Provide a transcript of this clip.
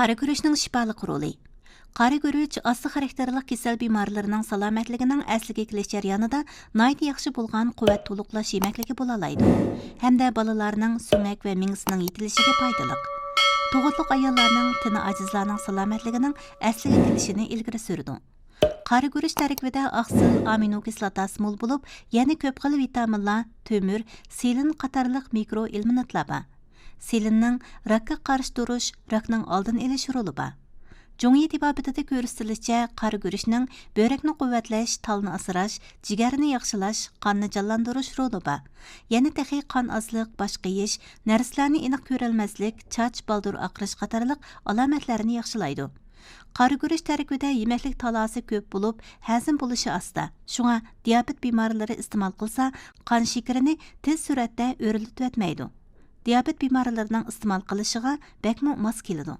Qara guruchning shifoliq roli. Qara guruch osti xarakterlik kasal bemorlarining salomatligining asliga kelish jarayonida nihoyat yaxshi bo'lgan quvvat to'liqlash yemakligi bo'la oladi. Hamda bolalarning sumak va mingisining yetilishiga foydali. Tug'utliq ayollarning tini ajizlarning salomatligining asliga kelishini ilgari surdi. Qara guruch tarkibida oqsil amino kislotasi mo'l bo'lib, yana ko'p xil vitaminlar, temir, selin qatorliq mikro elementlar bor. Selinning rakka qarshi turish, rakning oldini olish roli bor. Jongi tibabitida ko'rsatilishicha, qara guruchning börekni quvvatlash, talni asrash, jigarni yaxshilash, qonni jonlantirish roli bor. Yana texi qon ozliq, bosh qiyish, narsalarni aniq ko'rolmaslik, charch, baldur oqirish qatorliq alomatlarni yaxshilaydi. Qara guruch tarkibida yemaklik talosi ko'p bo'lib, hazm bo'lishi asta. Shunga diabet bemorlari iste'mol qilsa, qon shakarini tez suratda o'rilib o'tmaydi. Diabet bemorlarining iste'mol qilishiga bakmo mos keladi.